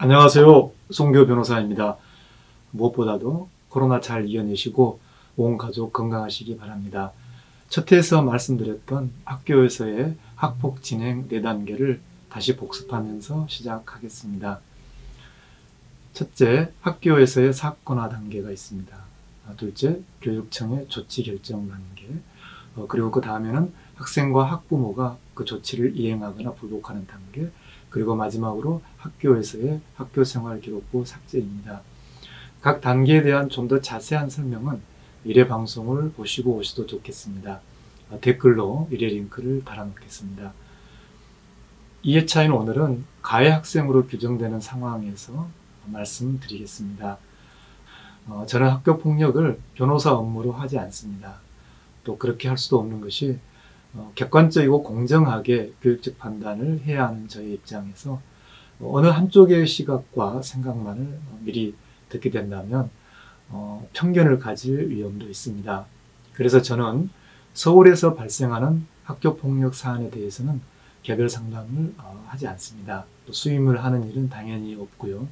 안녕하세요. 송교 변호사입니다. 무엇보다도 코로나 잘 이겨내시고 온 가족 건강하시기 바랍니다. 첫 회에서 말씀드렸던 학교에서의 학폭 진행 4단계를 다시 복습하면서 시작하겠습니다. 첫째, 학교에서의 사건화 단계가 있습니다. 둘째, 교육청의 조치 결정 단계. 그리고 그 다음에는 학생과 학부모가 그 조치를 이행하거나 불복하는 단계. 그리고 마지막으로 학교에서의 학교생활 기록부 삭제입니다. 각 단계에 대한 좀 더 자세한 설명은 1회 방송을 보시고 오셔도 좋겠습니다. 댓글로 1회 링크를 달아놓겠습니다. 2회차인 오늘은 가해 학생으로 규정되는 상황에서 말씀드리겠습니다. 저는 학교폭력을 변호사 업무로 하지 않습니다. 또 그렇게 할 수도 없는 것이 객관적이고 공정하게 교육적 판단을 해야 하는 저의 입장에서 어느 한쪽의 시각과 생각만을 미리 듣게 된다면 편견을 가질 위험도 있습니다. 그래서 저는 서울에서 발생하는 학교폭력 사안에 대해서는 개별 상담을 하지 않습니다. 또 수임을 하는 일은 당연히 없고요.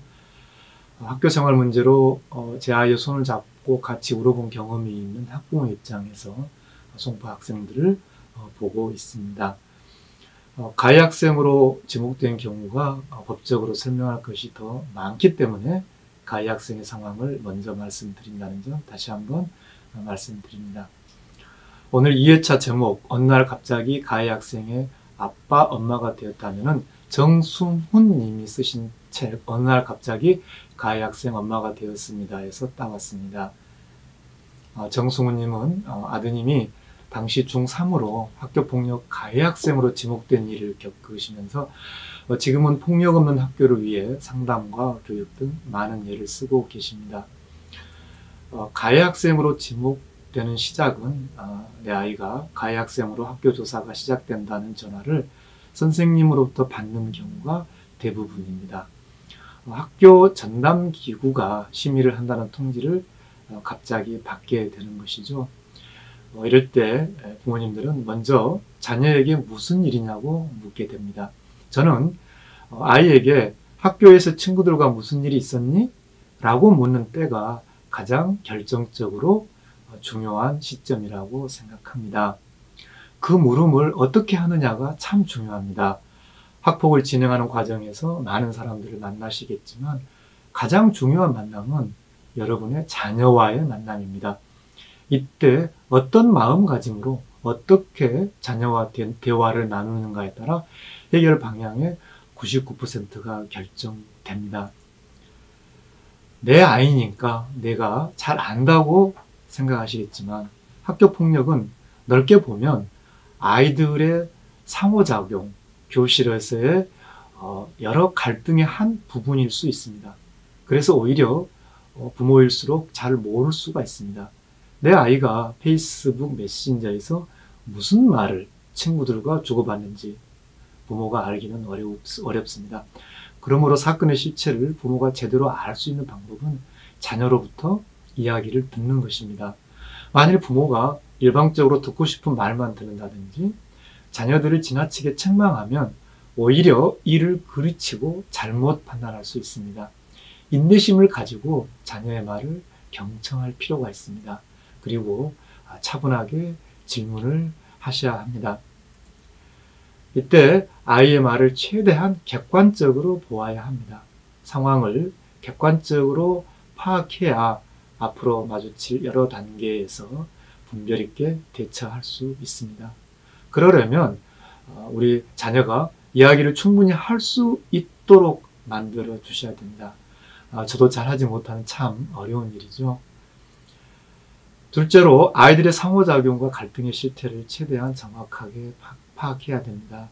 학교생활 문제로 제 아이의 손을 잡고 같이 울어본 경험이 있는 학부모 입장에서 송파 학생들을 보고 있습니다. 가해 학생으로 지목된 경우가 법적으로 설명할 것이 더 많기 때문에 가해 학생의 상황을 먼저 말씀드린다는 점 다시 한번 말씀드립니다. 오늘 2회차 제목 어느 날 갑자기 가해 학생의 아빠, 엄마가 되었다면은 정순훈 님이 쓰신 책 어느 날 갑자기 가해 학생 엄마가 되었습니다 에서 따왔습니다. 정승훈 님은 아드님이 당시 중3으로 학교폭력 가해 학생으로 지목된 일을 겪으시면서 지금은 폭력 없는 학교를 위해 상담과 교육 등 많은 예를 쓰고 계십니다. 가해 학생으로 지목되는 시작은 내 아이가 가해 학생으로 학교 조사가 시작된다는 전화를 선생님으로부터 받는 경우가 대부분입니다. 학교 전담기구가 심의를 한다는 통지를 갑자기 받게 되는 것이죠. 이럴 때 부모님들은 먼저 자녀에게 무슨 일이냐고 묻게 됩니다. 저는 아이에게 학교에서 친구들과 무슨 일이 있었니? 라고 묻는 때가 가장 결정적으로 중요한 시점이라고 생각합니다. 그 물음을 어떻게 하느냐가 참 중요합니다. 학폭을 진행하는 과정에서 많은 사람들을 만나시겠지만 가장 중요한 만남은 여러분의 자녀와의 만남입니다. 이때 어떤 마음가짐으로 어떻게 자녀와 대화를 나누는가에 따라 해결 방향의 99%가 결정됩니다. 내 아이니까 내가 잘 안다고 생각하시겠지만 학교폭력은 넓게 보면 아이들의 상호작용, 교실에서의 여러 갈등의 한 부분일 수 있습니다. 그래서 오히려 부모일수록 잘 모를 수가 있습니다. 내 아이가 페이스북 메신저에서 무슨 말을 친구들과 주고받는지 부모가 알기는 어렵습니다. 그러므로 사건의 실체를 부모가 제대로 알 수 있는 방법은 자녀로부터 이야기를 듣는 것입니다. 만일 부모가 일방적으로 듣고 싶은 말만 듣는다든지 자녀들을 지나치게 책망하면 오히려 이를 그르치고 잘못 판단할 수 있습니다. 인내심을 가지고 자녀의 말을 경청할 필요가 있습니다. 그리고 차분하게 질문을 하셔야 합니다. 이때 아이의 말을 최대한 객관적으로 보아야 합니다. 상황을 객관적으로 파악해야 앞으로 마주칠 여러 단계에서 분별 있게 대처할 수 있습니다. 그러려면 우리 자녀가 이야기를 충분히 할 수 있도록 만들어 주셔야 됩니다. 저도 잘하지 못하는 참 어려운 일이죠. 둘째로 아이들의 상호작용과 갈등의 실태를 최대한 정확하게 파악해야 됩니다.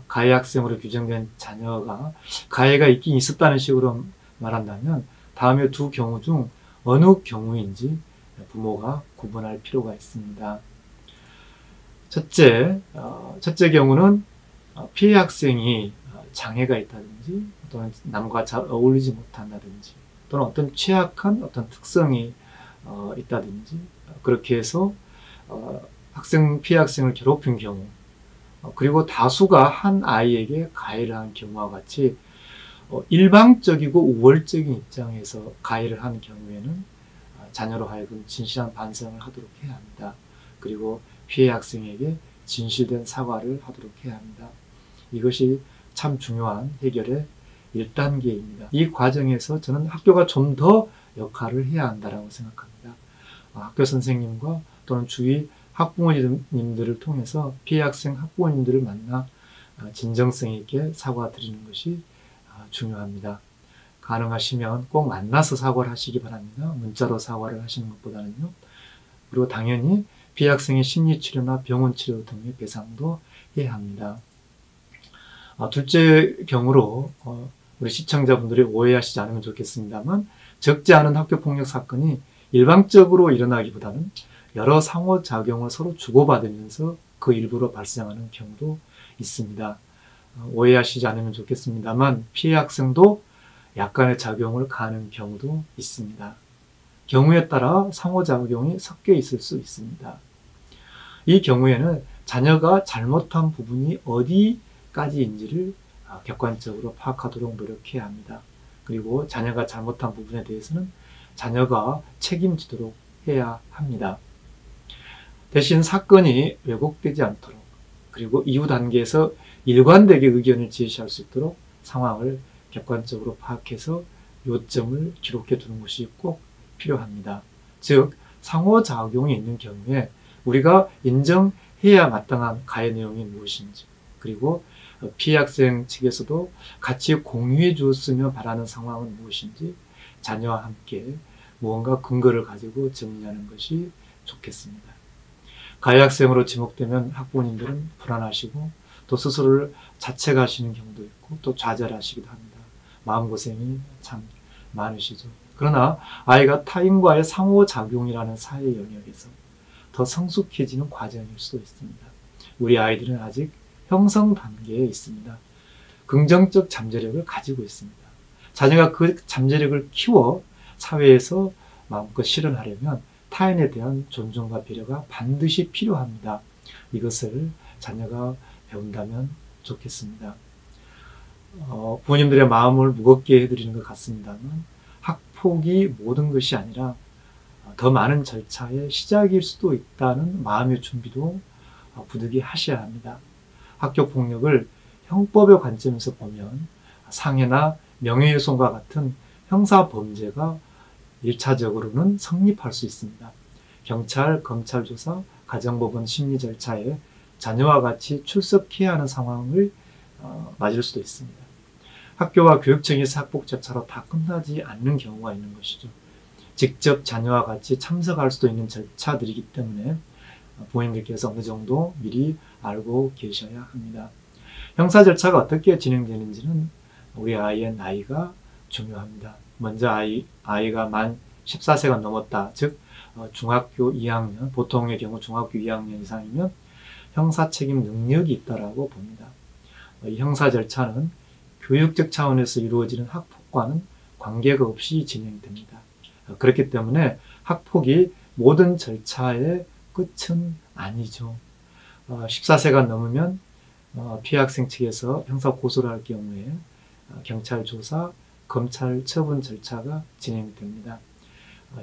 가해 학생으로 규정된 자녀가 가해가 있긴 있었다는 식으로 말한다면 다음의 두 경우 중 어느 경우인지 부모가 구분할 필요가 있습니다. 첫째 경우는 피해 학생이 장애가 있다든지 또는 남과 잘 어울리지 못한다든지 또는 어떤 취약한 어떤 특성이 있다든지 그렇게 해서 피해 학생을 괴롭힌 경우 그리고 다수가 한 아이에게 가해를 한 경우와 같이 일방적이고 우월적인 입장에서 가해를 하는 경우에는 자녀로 하여금 진실한 반성을 하도록 해야 합니다. 그리고 피해 학생에게 진실된 사과를 하도록 해야 합니다. 이것이 참 중요한 해결의 1단계입니다. 이 과정에서 저는 학교가 좀 더 역할을 해야 한다고 생각합니다. 학교 선생님과 또는 주위 학부모님들을 통해서 피해 학생 학부모님들을 만나 진정성 있게 사과드리는 것이 중요합니다. 가능하시면 꼭 만나서 사과를 하시기 바랍니다. 문자로 사과를 하시는 것보다는요. 그리고 당연히 피해 학생의 심리치료나 병원치료 등의 배상도 해야 합니다. 둘째 경우로 우리 시청자분들이 오해하시지 않으면 좋겠습니다만, 적지 않은 학교폭력 사건이 일방적으로 일어나기보다는 여러 상호작용을 서로 주고받으면서 그 일부로 발생하는 경우도 있습니다. 오해하시지 않으면 좋겠습니다만, 피해 학생도 약간의 작용을 가하는 경우도 있습니다. 경우에 따라 상호작용이 섞여 있을 수 있습니다. 이 경우에는 자녀가 잘못한 부분이 어디까지인지를 객관적으로 파악하도록 노력해야 합니다. 그리고 자녀가 잘못한 부분에 대해서는 자녀가 책임지도록 해야 합니다. 대신 사건이 왜곡되지 않도록, 그리고 이후 단계에서 일관되게 의견을 제시할 수 있도록 상황을 객관적으로 파악해서 요점을 기록해 두는 것이 꼭 필요합니다. 즉, 상호작용이 있는 경우에 우리가 인정해야 마땅한 가해 내용이 무엇인지, 그리고 피해 학생 측에서도 같이 공유해 주었으면 바라는 상황은 무엇인지 자녀와 함께 무언가 근거를 가지고 정리하는 것이 좋겠습니다. 가해 학생으로 지목되면 학부모님들은 불안하시고 또 스스로를 자책하시는 경우도 있고 또 좌절하시기도 합니다. 마음고생이 참 많으시죠. 그러나 아이가 타인과의 상호작용이라는 사회 영역에서 더 성숙해지는 과정일 수도 있습니다. 우리 아이들은 아직 형성 단계에 있습니다. 긍정적 잠재력을 가지고 있습니다. 자녀가 그 잠재력을 키워 사회에서 마음껏 실현하려면 타인에 대한 존중과 배려가 반드시 필요합니다. 이것을 자녀가 배운다면 좋겠습니다. 부모님들의 마음을 무겁게 해드리는 것 같습니다만, 학폭이 모든 것이 아니라 더 많은 절차의 시작일 수도 있다는 마음의 준비도 부득이 하셔야 합니다. 학교 폭력을 형법의 관점에서 보면 상해나 명예훼손과 같은 형사 범죄가 1차적으로는 성립할 수 있습니다. 경찰, 검찰 조사, 가정법원 심리 절차에 자녀와 같이 출석해야 하는 상황을 맞을 수도 있습니다. 학교와 교육청에서 학폭 절차로 다 끝나지 않는 경우가 있는 것이죠. 직접 자녀와 같이 참석할 수도 있는 절차들이기 때문에 부모님들께서 어느 정도 미리 알고 계셔야 합니다. 형사 절차가 어떻게 진행되는지는 우리 아이의 나이가 중요합니다. 먼저 아이가 만 14세가 넘었다, 즉 중학교 2학년, 보통의 경우 중학교 2학년 이상이면 형사 책임 능력이 있다라고 봅니다. 이 형사 절차는 교육적 차원에서 이루어지는 학폭과는 관계가 없이 진행됩니다. 그렇기 때문에 학폭이 모든 절차의 끝은 아니죠. 14세가 넘으면 피해 학생 측에서 형사 고소를 할 경우에 경찰 조사, 검찰 처분 절차가 진행됩니다.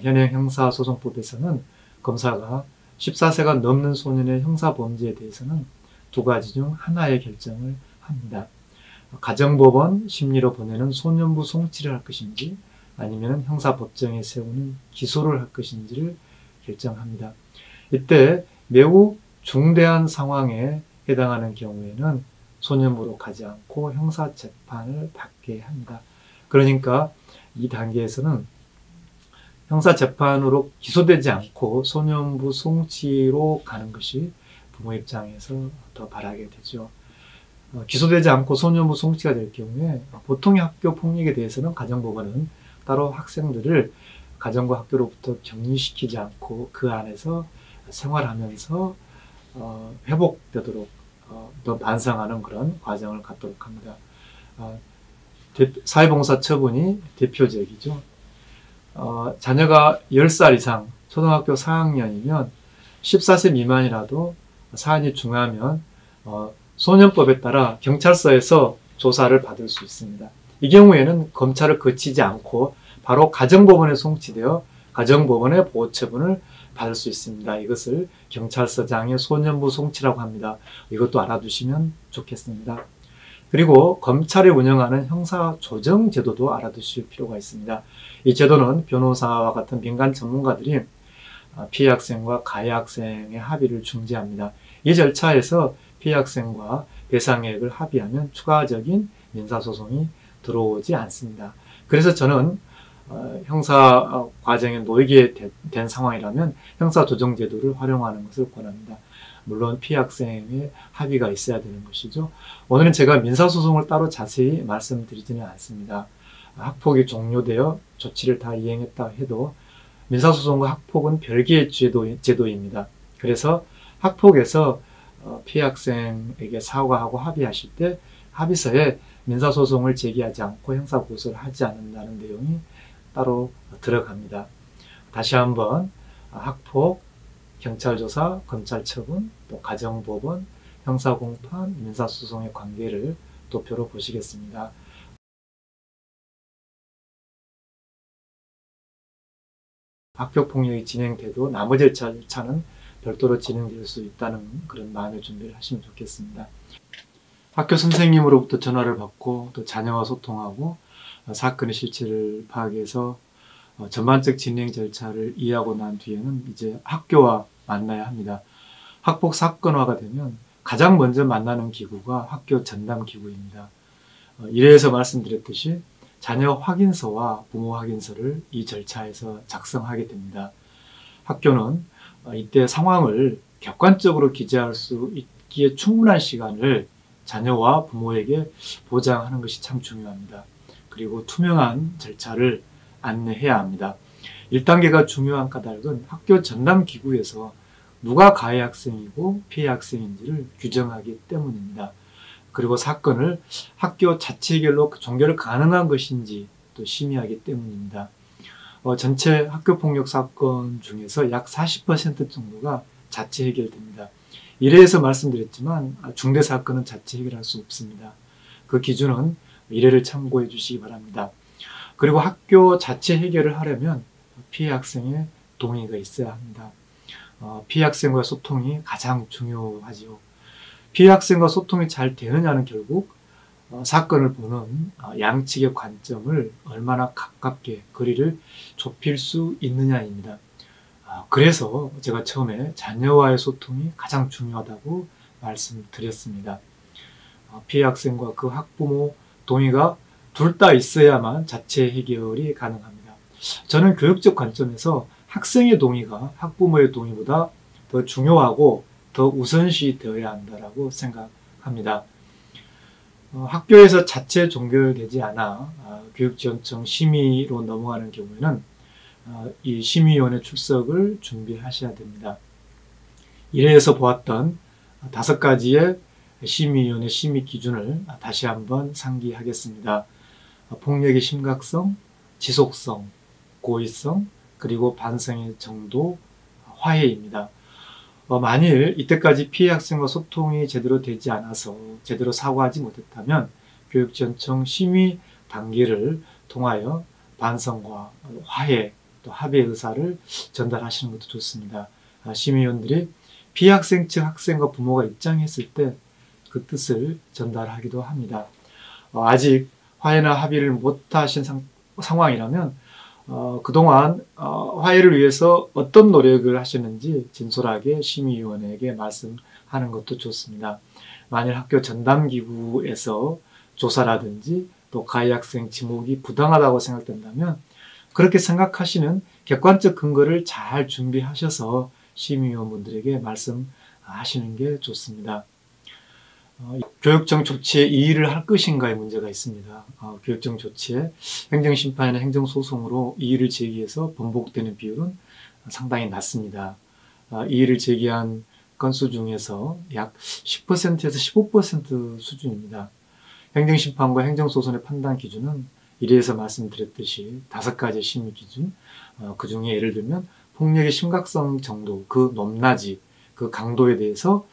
현행 형사소송법에서는 검사가 14세가 넘는 소년의 형사 범죄에 대해서는 두 가지 중 하나의 결정을 합니다. 가정법원 심리로 보내는 소년부 송치를 할 것인지 아니면 형사법정에 세우는 기소를 할 것인지를 결정합니다. 이때 매우 중대한 상황에 해당하는 경우에는 소년부로 가지 않고 형사재판을 받게 합니다. 그러니까 이 단계에서는 형사재판으로 기소되지 않고 소년부 송치로 가는 것이 부모 입장에서 더 바라게 되죠. 기소되지 않고 소년부 송치가 될 경우에 보통의 학교 폭력에 대해서는 가정법원은 따로 학생들을 가정과 학교로부터 격리시키지 않고 그 안에서 생활하면서 회복되도록 더 반성하는 그런 과정을 갖도록 합니다. 사회봉사 처분이 대표적이죠. 자녀가 10살 이상 초등학교 4학년이면 14세 미만이라도 사안이 중하면 소년법에 따라 경찰서에서 조사를 받을 수 있습니다. 이 경우에는 검찰을 거치지 않고 바로 가정법원에 송치되어 가정법원의 보호처분을 받을 수 있습니다. 이것을 경찰서장의 소년부 송치라고 합니다. 이것도 알아두시면 좋겠습니다. 그리고 검찰이 운영하는 형사조정제도도 알아두실 필요가 있습니다. 이 제도는 변호사와 같은 민간 전문가들이 피해 학생과 가해 학생의 합의를 중재합니다. 이 절차에서 피해 학생과 배상액을 합의하면 추가적인 민사소송이 들어오지 않습니다. 그래서 저는 형사 과정에 놓이게 된 상황이라면 형사조정제도를 활용하는 것을 권합니다. 물론 피해 학생의 합의가 있어야 되는 것이죠. 오늘은 제가 민사소송을 따로 자세히 말씀드리지는 않습니다. 학폭이 종료되어 조치를 다 이행했다 해도 민사소송과 학폭은 별개의 제도입니다. 그래서 학폭에서 피해 학생에게 사과하고 합의하실 때 합의서에 민사소송을 제기하지 않고 형사고소를 하지 않는다는 내용이 따로 들어갑니다. 다시 한번 학폭, 경찰조사, 검찰처분, 또 가정법원, 형사공판, 민사소송의 관계를 도표로 보시겠습니다. 학교폭력이 진행돼도 나머지 절차는 별도로 진행될 수 있다는 그런 마음의 준비를 하시면 좋겠습니다. 학교 선생님으로부터 전화를 받고 또 자녀와 소통하고 사건의 실체를 파악해서 전반적 진행 절차를 이해하고 난 뒤에는 이제 학교와 만나야 합니다. 학폭 사건화가 되면 가장 먼저 만나는 기구가 학교 전담기구입니다. 이래서 말씀드렸듯이 자녀 확인서와 부모 확인서를 이 절차에서 작성하게 됩니다. 학교는 이때 상황을 객관적으로 기재할 수 있기에 충분한 시간을 자녀와 부모에게 보장하는 것이 참 중요합니다. 그리고 투명한 절차를 안내해야 합니다. 1단계가 중요한 까닭은 학교 전담기구에서 누가 가해 학생이고 피해 학생인지를 규정하기 때문입니다. 그리고 사건을 학교 자체 해결로 종결 가능한 것인지 또 심의하기 때문입니다. 전체 학교폭력 사건 중에서 약 40% 정도가 자체 해결됩니다. 이래에서 말씀드렸지만 중대사건은 자체 해결할 수 없습니다. 그 기준은 이래를 참고해 주시기 바랍니다. 그리고 학교 자체 해결을 하려면 피해 학생의 동의가 있어야 합니다. 피해 학생과 소통이 가장 중요하지요. 피해 학생과 소통이 잘 되느냐는 결국 사건을 보는 양측의 관점을 얼마나 가깝게 거리를 좁힐 수 있느냐입니다. 그래서 제가 처음에 자녀와의 소통이 가장 중요하다고 말씀드렸습니다. 피해 학생과 그 학부모 동의가 둘 다 있어야만 자체 해결이 가능합니다. 저는 교육적 관점에서 학생의 동의가 학부모의 동의보다 더 중요하고 더 우선시 되어야 한다고 생각합니다. 학교에서 자체 종결되지 않아 교육지원청 심의로 넘어가는 경우에는 이 심의위원회 출석을 준비하셔야 됩니다. 이래에서 보았던 5가지의 심의위원회 심의 기준을 다시 한번 상기하겠습니다. 폭력의 심각성, 지속성, 고의성, 그리고 반성의 정도, 화해입니다. 만일 이때까지 피해 학생과 소통이 제대로 되지 않아서 제대로 사과하지 못했다면 교육지원청 심의 단계를 통하여 반성과 화해, 또 합의 의사를 전달하시는 것도 좋습니다. 심의위원들이 피해 학생 측 학생과 부모가 입장했을 때 그 뜻을 전달하기도 합니다. 아직 화해나 합의를 못하신 상황이라면 그동안 화해를 위해서 어떤 노력을 하셨는지 진솔하게 심의위원회에게 말씀하는 것도 좋습니다. 만일 학교 전담기구에서 조사라든지 또 가해 학생 지목이 부당하다고 생각된다면 그렇게 생각하시는 객관적 근거를 잘 준비하셔서 심의위원분들에게 말씀하시는 게 좋습니다. 교육청 조치에 이의를 할 것인가의 문제가 있습니다. 교육청 조치에 행정심판이나 행정소송으로 이의를 제기해서 번복되는 비율은 상당히 낮습니다. 이의를 제기한 건수 중에서 약 10%에서 15% 수준입니다. 행정심판과 행정소송의 판단 기준은 이래에서 말씀드렸듯이 5가지 심의 기준, 그 중에 예를 들면 폭력의 심각성 정도, 그 높낮이, 그 강도에 대해서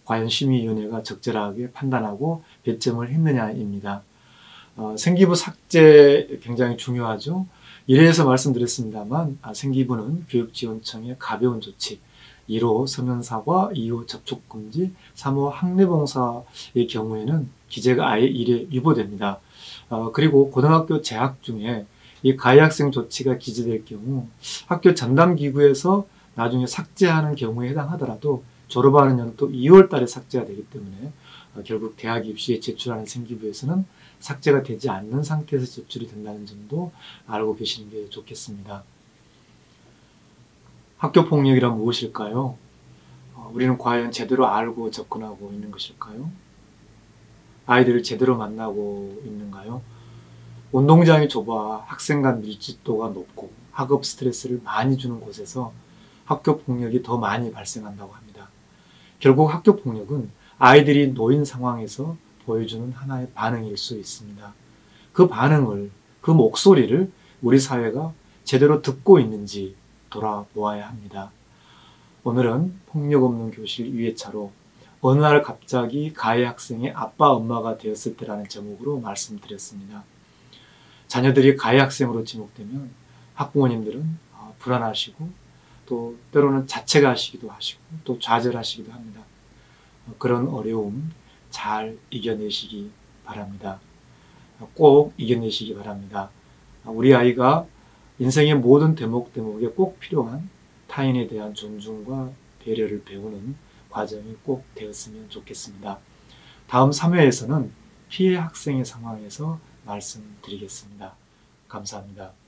과연 심의위원회가 적절하게 판단하고 배점을 했느냐입니다. 생기부 삭제 굉장히 중요하죠. 이래서 말씀드렸습니다만 생기부는 교육지원청의 가벼운 조치 1호 서면사과, 2호 접촉금지, 3호 학내봉사의 경우에는 기재가 아예 1회 유보됩니다. 그리고 고등학교 재학 중에 이 가해 학생 조치가 기재될 경우 학교 전담기구에서 나중에 삭제하는 경우에 해당하더라도 졸업하는 연도 2월 달에 삭제가 되기 때문에 결국 대학 입시에 제출하는 생기부에서는 삭제가 되지 않는 상태에서 제출이 된다는 점도 알고 계시는 게 좋겠습니다. 학교폭력이란 무엇일까요? 우리는 과연 제대로 알고 접근하고 있는 것일까요? 아이들을 제대로 만나고 있는가요? 운동장이 좁아 학생 간 밀집도가 높고 학업 스트레스를 많이 주는 곳에서 학교폭력이 더 많이 발생한다고 합니다. 결국 학교폭력은 아이들이 놓인 상황에서 보여주는 하나의 반응일 수 있습니다. 그 반응을, 그 목소리를 우리 사회가 제대로 듣고 있는지 돌아보아야 합니다. 오늘은 폭력 없는 교실 2회차로 어느 날 갑자기 가해 학생의 아빠 엄마가 되었을 때라는 제목으로 말씀드렸습니다. 자녀들이 가해 학생으로 지목되면 학부모님들은 불안하시고 또 때로는 자책하시기도 하시고 또 좌절하시기도 합니다. 그런 어려움 잘 이겨내시기 바랍니다. 꼭 이겨내시기 바랍니다. 우리 아이가 인생의 모든 대목대목에 꼭 필요한 타인에 대한 존중과 배려를 배우는 과정이 꼭 되었으면 좋겠습니다. 다음 3회에서는 피해 학생의 상황에서 말씀드리겠습니다. 감사합니다.